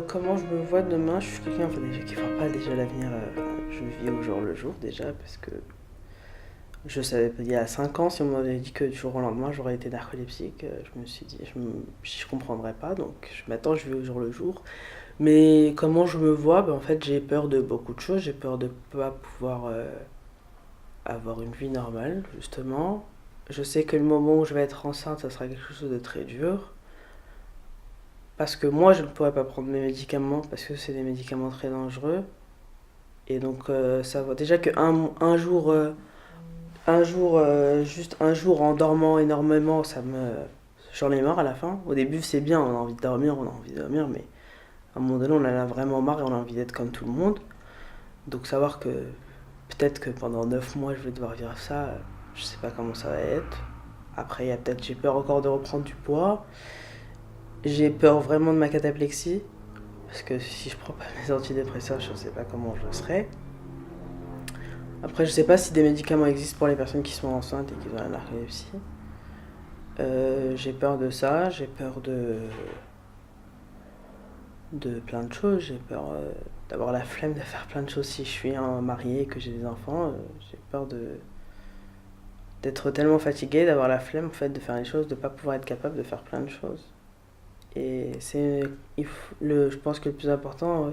Comment je me vois demain? Je suis quelqu'un enfin, déjà, qui ne voit pas déjà l'avenir. Je vis au jour le jour déjà parce que je savais pas, il y a 5 ans, si on m'avait dit que du jour au lendemain j'aurais été narcoleptique, je me suis dit, je comprendrais pas. Donc maintenant je vis au jour le jour. Mais comment je me vois? En fait, j'ai peur de beaucoup de choses. J'ai peur de pas pouvoir avoir une vie normale, justement. Je sais que le moment où je vais être enceinte, ça sera quelque chose de très dur. Parce que moi, je ne pourrais pas prendre mes médicaments parce que c'est des médicaments très dangereux. Et donc, ça va. Déjà juste un jour en dormant énormément, j'en ai marre à la fin. Au début, c'est bien, on a envie de dormir, mais à un moment donné, on en a vraiment marre et on a envie d'être comme tout le monde. Donc, savoir que peut-être que pendant 9 mois, je vais devoir vivre ça, je sais pas comment ça va être. Après, j'ai peur encore de reprendre du poids. J'ai peur vraiment de ma cataplexie. Parce que si je prends pas mes antidépresseurs, je sais pas comment je serai. Après, je sais pas si des médicaments existent pour les personnes qui sont enceintes et qui ont la narcolepsie. J'ai peur de ça, j'ai peur de plein de choses. J'ai peur d'avoir la flemme de faire plein de choses si je suis marié et que j'ai des enfants. J'ai peur d'être tellement fatigué, d'avoir la flemme en fait, de faire les choses, de pas pouvoir être capable de faire plein de choses. Et je pense que le plus important,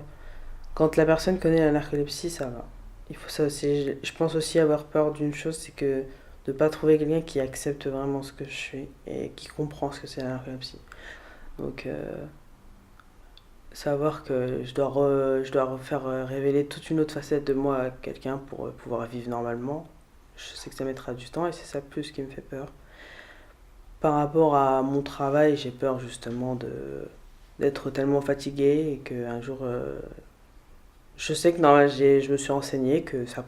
quand la personne connaît la narcolepsie, ça va. Il faut ça aussi. Je pense aussi avoir peur d'une chose, c'est que de pas trouver quelqu'un qui accepte vraiment ce que je suis et qui comprend ce que c'est la narcolepsie. Donc savoir que je dois faire révéler toute une autre facette de moi à quelqu'un pour pouvoir vivre normalement. Je sais que ça mettra du temps et c'est ça plus qui me fait peur. Par rapport à mon travail, j'ai peur justement d'être tellement fatigué et qu'un jour je sais que normalement je me suis renseigné que c'est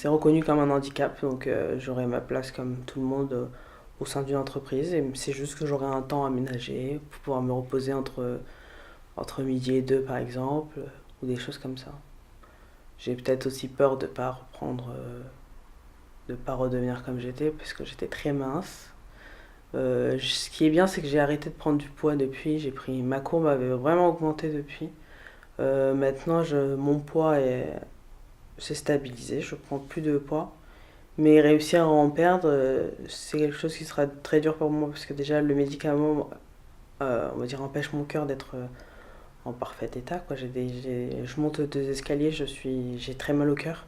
reconnu comme un handicap, donc j'aurai ma place comme tout le monde au sein d'une entreprise. Et c'est juste que j'aurai un temps aménagé pour pouvoir me reposer entre midi et deux par exemple, ou des choses comme ça. J'ai peut-être aussi peur de pas reprendre, de pas redevenir comme j'étais, parce que j'étais très mince. Ce qui est bien, c'est que j'ai arrêté de prendre du poids depuis. Ma courbe avait vraiment augmenté depuis. Maintenant, mon poids s'est stabilisé, je prends plus de poids. Mais réussir à en perdre, c'est quelque chose qui sera très dur pour moi parce que déjà le médicament, on va dire, empêche mon cœur d'être en parfait état. Quoi. Je monte deux escaliers, j'ai très mal au cœur.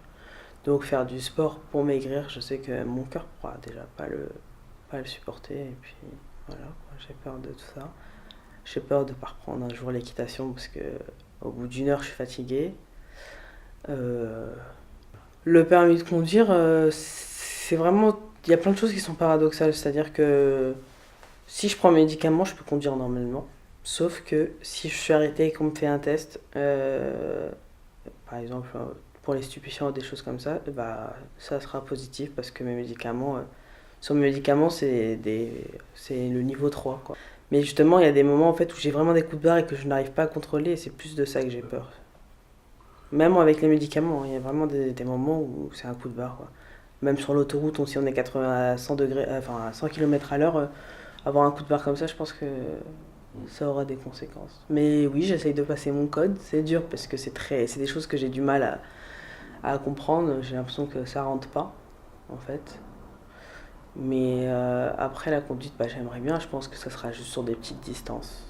Donc faire du sport pour maigrir, je sais que mon cœur pourra déjà pas le supporter. Et puis voilà, quoi, j'ai peur de tout ça. J'ai peur de ne pas reprendre un jour l'équitation parce que au bout d'une heure, je suis fatigué. Euh, Le permis de conduire, c'est vraiment. Il y a plein de choses qui sont paradoxales. C'est-à-dire que si je prends mes médicaments, je peux conduire normalement. Sauf que si je suis arrêté et qu'on me fait un test, par exemple pour les stupéfiants ou des choses comme ça, bah, ça sera positif parce que sur mes médicaments, c'est le niveau 3 quoi. Mais justement, il y a des moments en fait où j'ai vraiment des coups de barre et que je n'arrive pas à contrôler et c'est plus de ça que j'ai peur. Même avec les médicaments, il y a vraiment des moments où c'est un coup de barre, quoi. Même sur l'autoroute, si on est 80 à 100 degrés, enfin à 100 km à l'heure, avoir un coup de barre comme ça, je pense que ça aura des conséquences. Mais oui, j'essaye de passer mon code. C'est dur parce que c'est des choses que j'ai du mal à comprendre. J'ai l'impression que ça rentre pas, en fait. Mais après la conduite, bah, j'aimerais bien. Je pense que ça sera juste sur des petites distances.